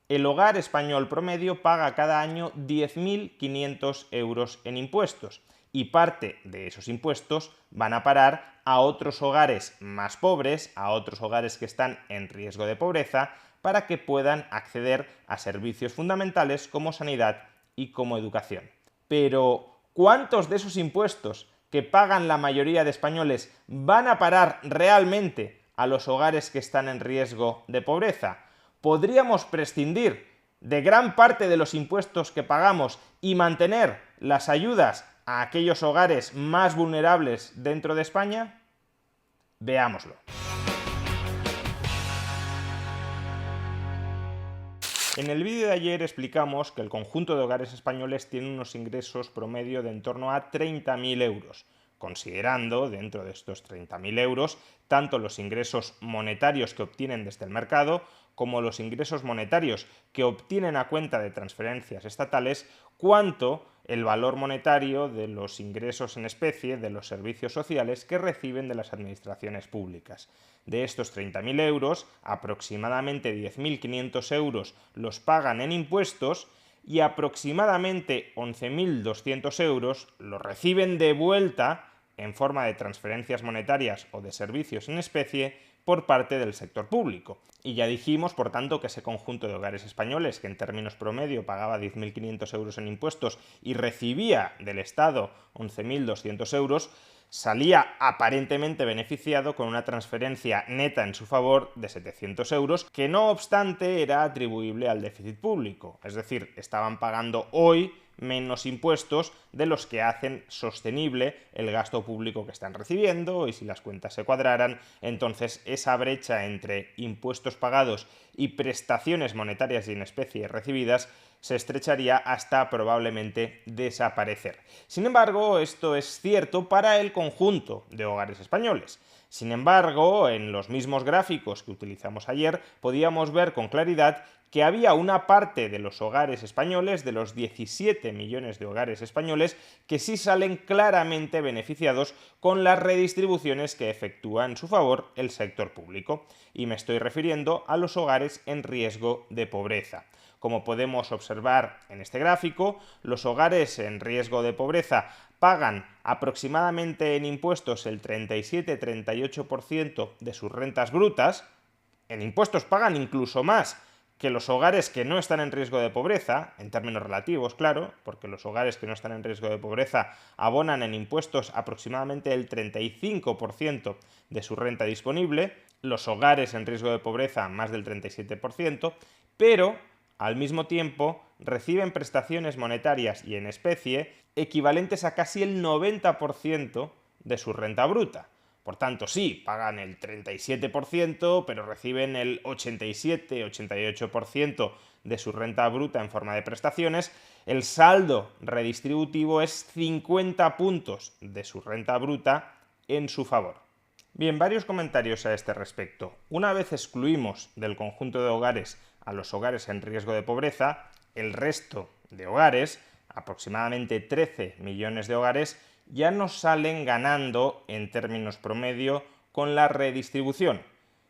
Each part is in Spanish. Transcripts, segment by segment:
El hogar español promedio paga cada año 10.500 euros en impuestos y parte de esos impuestos van a parar a otros hogares más pobres, a otros hogares que están en riesgo de pobreza, para que puedan acceder a servicios fundamentales como sanidad y como educación. Pero, ¿cuántos de esos impuestos que pagan la mayoría de españoles van a parar realmente a los hogares que están en riesgo de pobreza? ¿Podríamos prescindir de gran parte de los impuestos que pagamos y mantener las ayudas a aquellos hogares más vulnerables dentro de España? Veámoslo. En el vídeo de ayer explicamos que el conjunto de hogares españoles tiene unos ingresos promedio de en torno a 30.000 euros, considerando dentro de estos 30.000 euros tanto los ingresos monetarios que obtienen desde el mercado como los ingresos monetarios que obtienen a cuenta de transferencias estatales, cuanto el valor monetario de los ingresos en especie de los servicios sociales que reciben de las administraciones públicas. De estos 30.000 euros, aproximadamente 10.500 euros los pagan en impuestos y aproximadamente 11.200 euros los reciben de vuelta en forma de transferencias monetarias o de servicios en especie por parte del sector público. Y ya dijimos, por tanto, que ese conjunto de hogares españoles, que en términos promedio pagaba 10.500 euros en impuestos y recibía del Estado 11.200 euros, salía aparentemente beneficiado con una transferencia neta en su favor de 700 euros, que no obstante era atribuible al déficit público. Es decir, estaban pagando hoy menos impuestos de los que hacen sostenible el gasto público que están recibiendo, y si las cuentas se cuadraran, entonces esa brecha entre impuestos pagados y prestaciones monetarias y en especie recibidas se estrecharía hasta probablemente desaparecer. Sin embargo, esto es cierto para el conjunto de hogares españoles. Sin embargo, en los mismos gráficos que utilizamos ayer, podíamos ver con claridad que había una parte de los hogares españoles, de los 17 millones de hogares españoles, que sí salen claramente beneficiados con las redistribuciones que efectúa en su favor el sector público. Y me estoy refiriendo a los hogares en riesgo de pobreza. Como podemos observar en este gráfico, los hogares en riesgo de pobreza pagan aproximadamente en impuestos el 37-38% de sus rentas brutas. En impuestos pagan incluso más que los hogares que no están en riesgo de pobreza, en términos relativos, claro, porque los hogares que no están en riesgo de pobreza abonan en impuestos aproximadamente el 35% de su renta disponible, los hogares en riesgo de pobreza más del 37%, pero al mismo tiempo reciben prestaciones monetarias y en especie equivalentes a casi el 90% de su renta bruta. Por tanto, sí, pagan el 37%, pero reciben el 87-88% de su renta bruta en forma de prestaciones. El saldo redistributivo es 50 puntos de su renta bruta en su favor. Bien, varios comentarios a este respecto. Una vez excluimos del conjunto de hogares a los hogares en riesgo de pobreza, el resto de hogares, aproximadamente 13 millones de hogares, ya no salen ganando en términos promedio con la redistribución.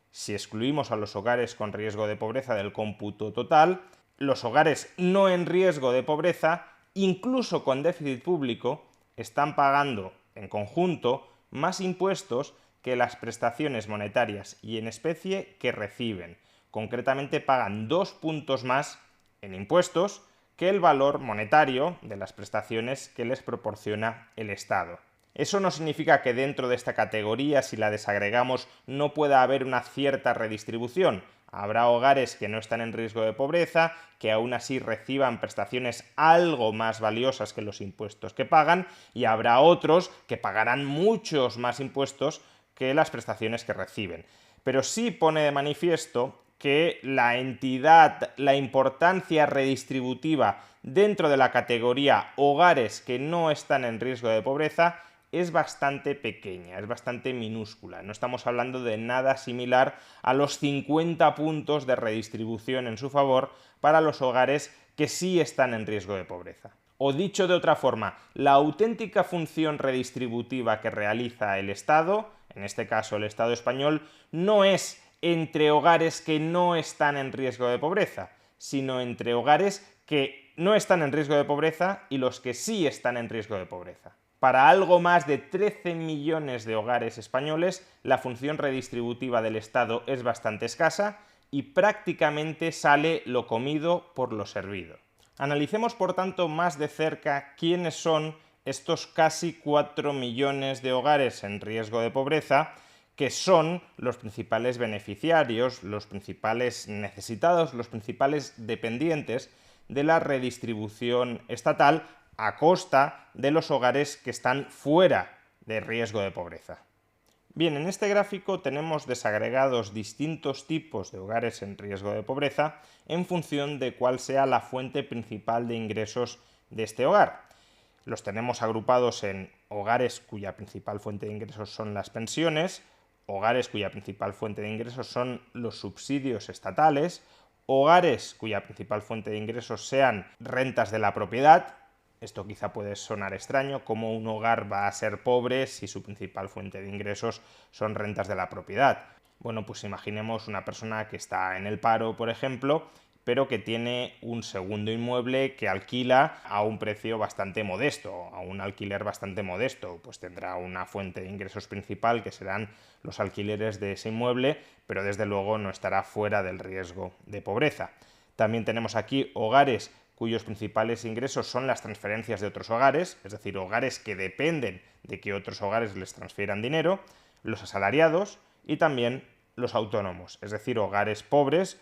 Si excluimos a los hogares con riesgo de pobreza del cómputo total, los hogares no en riesgo de pobreza, incluso con déficit público, están pagando en conjunto más impuestos que las prestaciones monetarias y en especie que reciben. Concretamente pagan 2 puntos más en impuestos que el valor monetario de las prestaciones que les proporciona el Estado. Eso no significa que dentro de esta categoría, si la desagregamos, no pueda haber una cierta redistribución. Habrá hogares que no están en riesgo de pobreza, que aún así reciban prestaciones algo más valiosas que los impuestos que pagan, y habrá otros que pagarán muchos más impuestos que las prestaciones que reciben. Pero sí pone de manifiesto que la entidad, la importancia redistributiva dentro de la categoría hogares que no están en riesgo de pobreza es bastante pequeña, es bastante minúscula. No estamos hablando de nada similar a los 50 puntos de redistribución en su favor para los hogares que sí están en riesgo de pobreza. O dicho de otra forma, la auténtica función redistributiva que realiza el Estado, en este caso el Estado español, no es entre hogares que no están en riesgo de pobreza, sino entre hogares que no están en riesgo de pobreza y los que sí están en riesgo de pobreza. Para algo más de 13 millones de hogares españoles, la función redistributiva del Estado es bastante escasa y prácticamente sale lo comido por lo servido. Analicemos, por tanto, más de cerca quiénes son estos casi 4 millones de hogares en riesgo de pobreza, que son los principales beneficiarios, los principales necesitados, los principales dependientes de la redistribución estatal a costa de los hogares que están fuera de riesgo de pobreza. Bien, en este gráfico tenemos desagregados distintos tipos de hogares en riesgo de pobreza en función de cuál sea la fuente principal de ingresos de este hogar. Los tenemos agrupados en hogares cuya principal fuente de ingresos son las pensiones, hogares cuya principal fuente de ingresos son los subsidios estatales, hogares cuya principal fuente de ingresos sean rentas de la propiedad. Esto quizá puede sonar extraño, ¿cómo un hogar va a ser pobre si su principal fuente de ingresos son rentas de la propiedad? Bueno, pues imaginemos una persona que está en el paro, por ejemplo, pero que tiene un segundo inmueble que alquila a un precio bastante modesto, a un alquiler bastante modesto, pues tendrá una fuente de ingresos principal que serán los alquileres de ese inmueble, pero desde luego no estará fuera del riesgo de pobreza. También tenemos aquí hogares cuyos principales ingresos son las transferencias de otros hogares, es decir, hogares que dependen de que otros hogares les transfieran dinero, los asalariados y también los autónomos, es decir, hogares pobres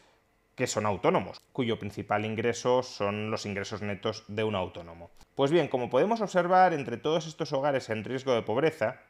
que son autónomos, cuyo principal ingreso son los ingresos netos de un autónomo. Pues bien, como podemos observar, entre todos estos hogares en riesgo de pobreza,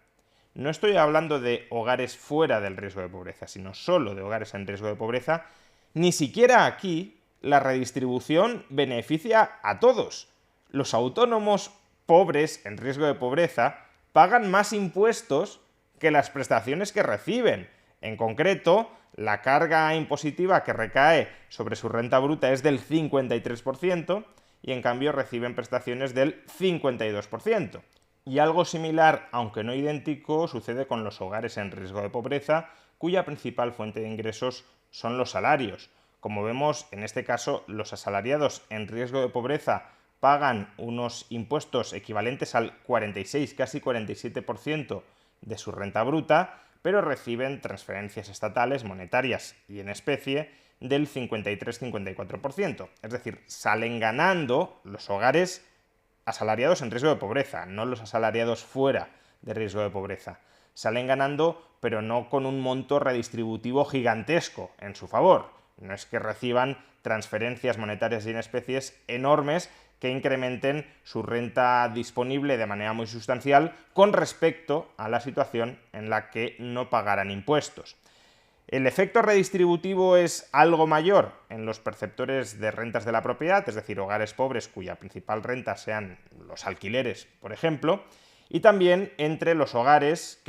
no estoy hablando de hogares fuera del riesgo de pobreza, sino solo de hogares en riesgo de pobreza. Ni siquiera aquí la redistribución beneficia a todos. Los autónomos pobres en riesgo de pobreza pagan más impuestos que las prestaciones que reciben. En concreto, la carga impositiva que recae sobre su renta bruta es del 53% y en cambio reciben prestaciones del 52%. Y algo similar, aunque no idéntico, sucede con los hogares en riesgo de pobreza, cuya principal fuente de ingresos son los salarios. Como vemos, en este caso, los asalariados en riesgo de pobreza pagan unos impuestos equivalentes al 46, casi 47% de su renta bruta, pero reciben transferencias estatales, monetarias y en especie del 53-54%. Es decir, salen ganando los hogares asalariados en riesgo de pobreza, no los asalariados fuera de riesgo de pobreza. Salen ganando, pero no con un monto redistributivo gigantesco en su favor. No es que reciban transferencias monetarias y en especies enormes que incrementen su renta disponible de manera muy sustancial con respecto a la situación en la que no pagaran impuestos. El efecto redistributivo es algo mayor en los perceptores de rentas de la propiedad, es decir, hogares pobres cuya principal renta sean los alquileres, por ejemplo, y también entre los hogares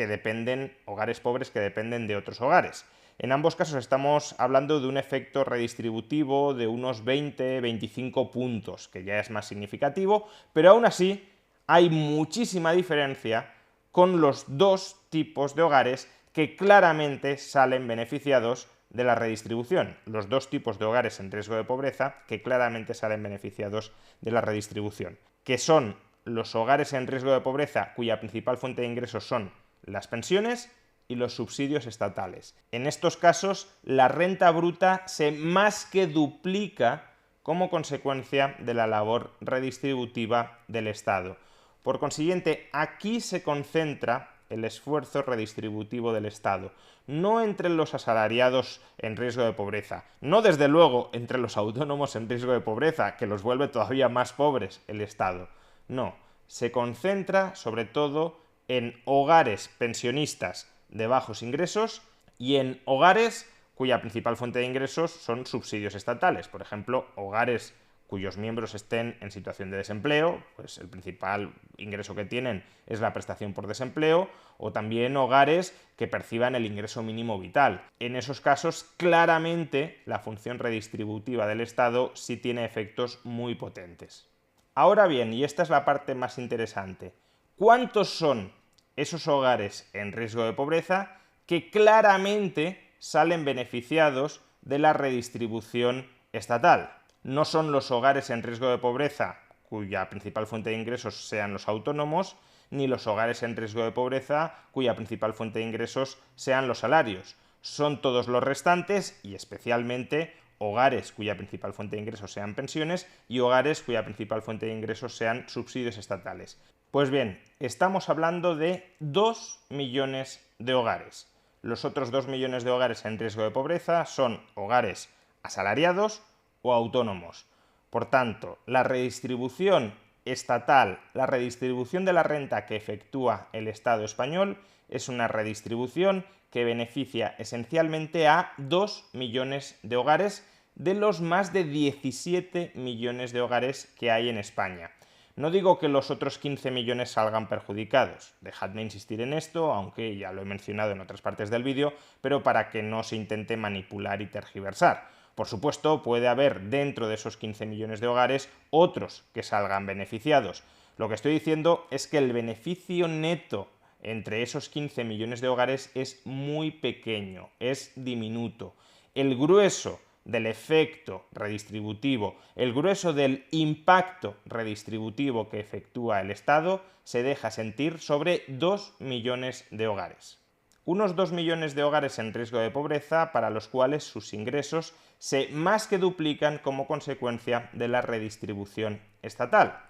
pobres que dependen de otros hogares. En ambos casos estamos hablando de un efecto redistributivo de unos 20-25 puntos, que ya es más significativo, pero aún así hay muchísima diferencia con los dos tipos de hogares que claramente salen beneficiados de la redistribución. Los dos tipos de hogares en riesgo de pobreza que claramente salen beneficiados de la redistribución, que son los hogares en riesgo de pobreza cuya principal fuente de ingresos son las pensiones y los subsidios estatales. En estos casos, la renta bruta se más que duplica como consecuencia de la labor redistributiva del Estado. Por consiguiente, aquí se concentra el esfuerzo redistributivo del Estado, no entre los asalariados en riesgo de pobreza, no desde luego entre los autónomos en riesgo de pobreza, que los vuelve todavía más pobres el Estado. No, se concentra sobre todo en hogares pensionistas de bajos ingresos y en hogares cuya principal fuente de ingresos son subsidios estatales. Por ejemplo, hogares cuyos miembros estén en situación de desempleo, pues el principal ingreso que tienen es la prestación por desempleo, o también hogares que perciban el ingreso mínimo vital. En esos casos, claramente, la función redistributiva del Estado sí tiene efectos muy potentes. Ahora bien, y esta es la parte más interesante, ¿cuántos son esos hogares en riesgo de pobreza que claramente salen beneficiados de la redistribución estatal? no son los hogares en riesgo de pobreza, cuya principal fuente de ingresos sean los autónomos, ni los hogares en riesgo de pobreza, cuya principal fuente de ingresos sean los salarios. Son todos los restantes y especialmente hogares cuya principal fuente de ingresos sean pensiones y hogares cuya principal fuente de ingresos sean subsidios estatales. Pues bien, estamos hablando de 2 millones de hogares. Los otros 2 millones de hogares en riesgo de pobreza son hogares asalariados o autónomos. Por tanto, la redistribución estatal, la redistribución de la renta que efectúa el Estado español es una redistribución que beneficia esencialmente a 2 millones de hogares de los más de 17 millones de hogares que hay en España. No digo que los otros 15 millones salgan perjudicados, dejadme insistir en esto, aunque ya lo he mencionado en otras partes del vídeo, pero para que no se intente manipular y tergiversar. Por supuesto, puede haber dentro de esos 15 millones de hogares otros que salgan beneficiados. Lo que estoy diciendo es que el beneficio neto entre esos 15 millones de hogares es muy pequeño, es diminuto. El grueso del efecto redistributivo, el grueso del impacto redistributivo que efectúa el Estado se deja sentir sobre 2 millones de hogares. Unos 2 millones de hogares en riesgo de pobreza para los cuales sus ingresos se más que duplican como consecuencia de la redistribución estatal.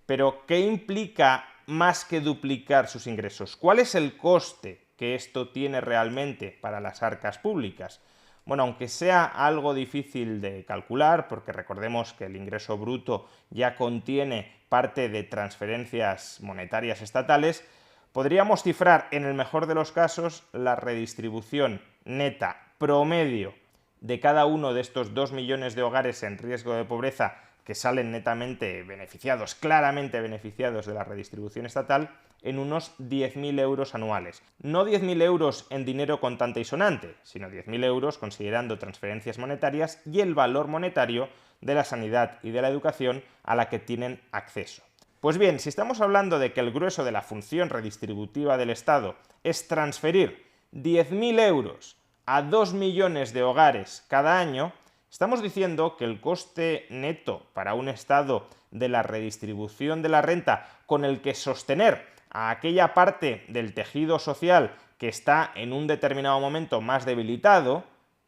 Pero, ¿qué implica más que duplicar sus ingresos? ¿Cuál es el coste que esto tiene realmente para las arcas públicas? Bueno, aunque sea algo difícil de calcular, porque recordemos que el ingreso bruto ya contiene parte de transferencias monetarias estatales, podríamos cifrar en el mejor de los casos la redistribución neta promedio de cada uno de estos 2 millones de hogares en riesgo de pobreza que salen netamente beneficiados, claramente beneficiados de la redistribución estatal, en unos 10.000 euros anuales. No 10.000 euros en dinero contante y sonante, sino 10.000 euros considerando transferencias monetarias y el valor monetario de la sanidad y de la educación a la que tienen acceso. Pues bien, si estamos hablando de que el grueso de la función redistributiva del Estado es transferir 10.000 euros a 2 millones de hogares cada año, estamos diciendo que el coste neto para un Estado de la redistribución de la renta con el que sostener a aquella parte del tejido social que está en un determinado momento más debilitado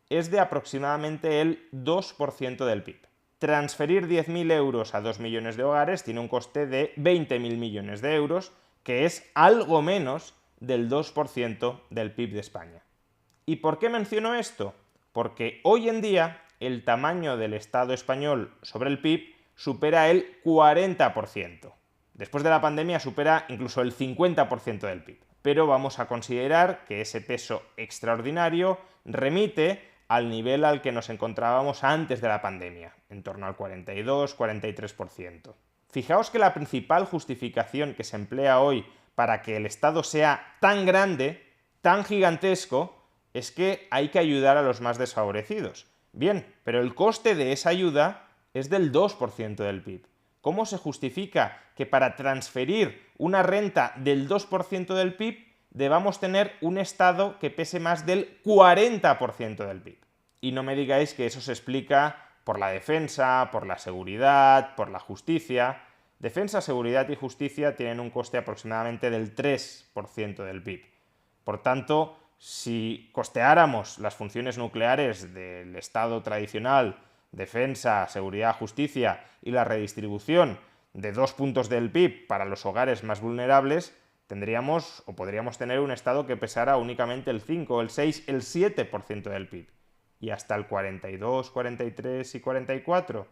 es de aproximadamente el 2% del PIB. Transferir 10.000 euros a 2 millones de hogares tiene un coste de 20.000 millones de euros, que es algo menos del 2% del PIB de España. ¿Y por qué menciono esto? Porque hoy en día el tamaño del Estado español sobre el PIB supera el 40%. Después de la pandemia supera incluso el 50% del PIB. Pero vamos a considerar que ese peso extraordinario remite al nivel al que nos encontrábamos antes de la pandemia, en torno al 42-43%. Fijaos que la principal justificación que se emplea hoy para que el Estado sea tan grande, tan gigantesco, es que hay que ayudar a los más desfavorecidos. Bien, pero el coste de esa ayuda es del 2% del PIB. ¿Cómo se justifica que para transferir una renta del 2% del PIB debamos tener un Estado que pese más del 40% del PIB? Y no me digáis que eso se explica por la defensa, por la seguridad, por la justicia. Defensa, seguridad y justicia tienen un coste aproximadamente del 3% del PIB. Por tanto, si costeáramos las funciones nucleares del Estado tradicional, defensa, seguridad, justicia y la redistribución de 2 puntos del PIB para los hogares más vulnerables, tendríamos o podríamos tener un Estado que pesara únicamente el 5, el 6, el 7% del PIB. Y hasta el 42, 43 y 44.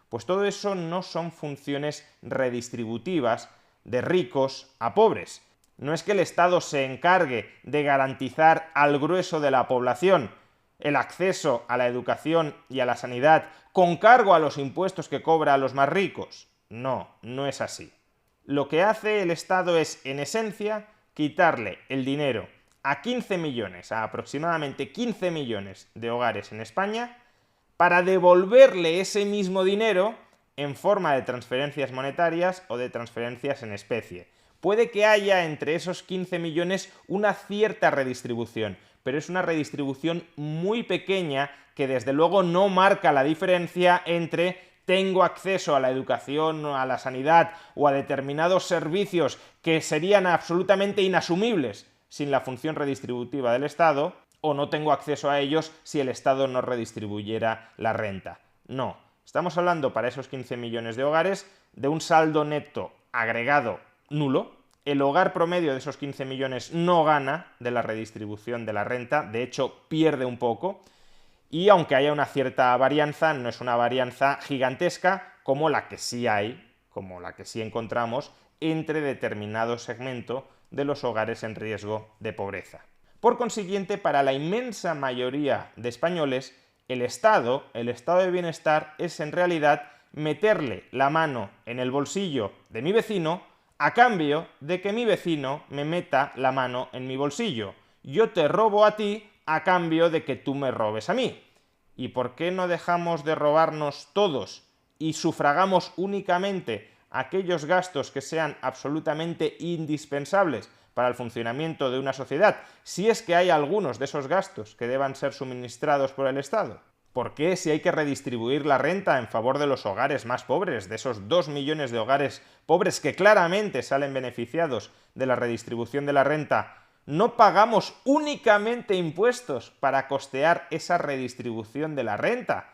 Pues todo eso no son funciones redistributivas de ricos a pobres. No es que el Estado se encargue de garantizar al grueso de la población el acceso a la educación y a la sanidad con cargo a los impuestos que cobra a los más ricos. No, no es así. Lo que hace el Estado es, en esencia, quitarle el dinero a 15 millones, a aproximadamente 15 millones de hogares en España, para devolverle ese mismo dinero en forma de transferencias monetarias o de transferencias en especie. Puede que haya entre esos 15 millones una cierta redistribución, pero es una redistribución muy pequeña que desde luego no marca la diferencia entre tengo acceso a la educación, a la sanidad o a determinados servicios que serían absolutamente inasumibles sin la función redistributiva del Estado, o no tengo acceso a ellos si el Estado no redistribuyera la renta. No, estamos hablando para esos 15 millones de hogares de un saldo neto agregado nulo. El hogar promedio de esos 15 millones no gana de la redistribución de la renta, de hecho pierde un poco, y aunque haya una cierta varianza, no es una varianza gigantesca como la que sí hay, como la que sí encontramos entre determinado segmento de los hogares en riesgo de pobreza. Por consiguiente, para la inmensa mayoría de españoles, el estado de bienestar es en realidad meterle la mano en el bolsillo de mi vecino a cambio de que mi vecino me meta la mano en mi bolsillo. Yo te robo a ti a cambio de que tú me robes a mí. ¿Y por qué no dejamos de robarnos todos y sufragamos únicamente aquellos gastos que sean absolutamente indispensables para el funcionamiento de una sociedad, si es que hay algunos de esos gastos que deban ser suministrados por el Estado? ¿Por qué, si hay que redistribuir la renta en favor de los hogares más pobres, de esos 2 millones de hogares pobres que claramente salen beneficiados de la redistribución de la renta, no pagamos únicamente impuestos para costear esa redistribución de la renta?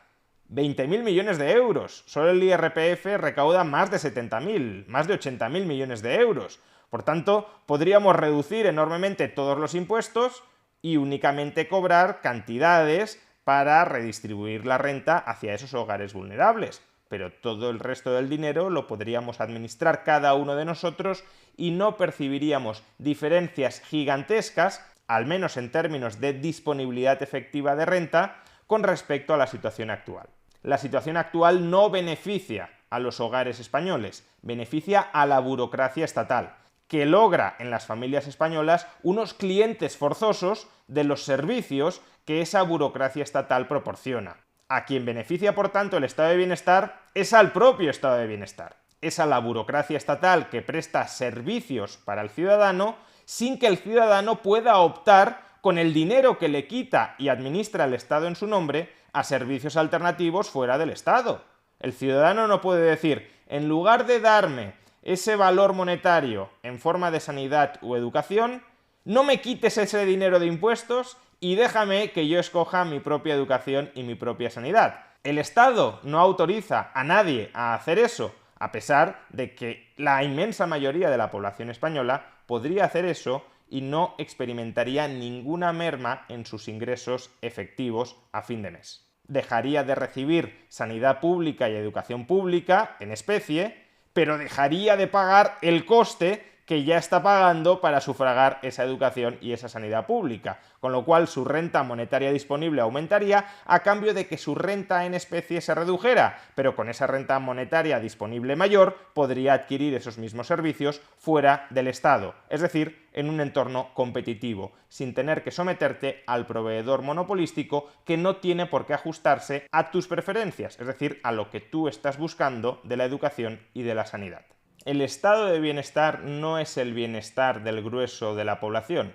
20.000 millones de euros. Solo el IRPF recauda más de 70.000, más de 80.000 millones de euros. Por tanto, podríamos reducir enormemente todos los impuestos y únicamente cobrar cantidades para redistribuir la renta hacia esos hogares vulnerables. Pero todo el resto del dinero lo podríamos administrar cada uno de nosotros y no percibiríamos diferencias gigantescas, al menos en términos de disponibilidad efectiva de renta, con respecto a la situación actual. La situación actual no beneficia a los hogares españoles, beneficia a la burocracia estatal, que logra en las familias españolas unos clientes forzosos de los servicios que esa burocracia estatal proporciona. A quien beneficia, por tanto, el estado de bienestar es al propio estado de bienestar. Es a la burocracia estatal que presta servicios para el ciudadano sin que el ciudadano pueda optar con el dinero que le quita y administra el Estado en su nombre a servicios alternativos fuera del Estado. El ciudadano no puede decir, en lugar de darme ese valor monetario en forma de sanidad o educación, no me quites ese dinero de impuestos y déjame que yo escoja mi propia educación y mi propia sanidad. El Estado no autoriza a nadie a hacer eso, a pesar de que la inmensa mayoría de la población española podría hacer eso y no experimentaría ninguna merma en sus ingresos efectivos a fin de mes. Dejaría de recibir sanidad pública y educación pública en especie, pero dejaría de pagar el coste que ya está pagando para sufragar esa educación y esa sanidad pública, con lo cual su renta monetaria disponible aumentaría a cambio de que su renta en especie se redujera, pero con esa renta monetaria disponible mayor podría adquirir esos mismos servicios fuera del Estado, es decir, en un entorno competitivo, sin tener que someterte al proveedor monopolístico que no tiene por qué ajustarse a tus preferencias, es decir, a lo que tú estás buscando de la educación y de la sanidad. El estado de bienestar no es el bienestar del grueso de la población,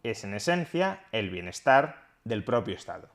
es en esencia el bienestar del propio Estado.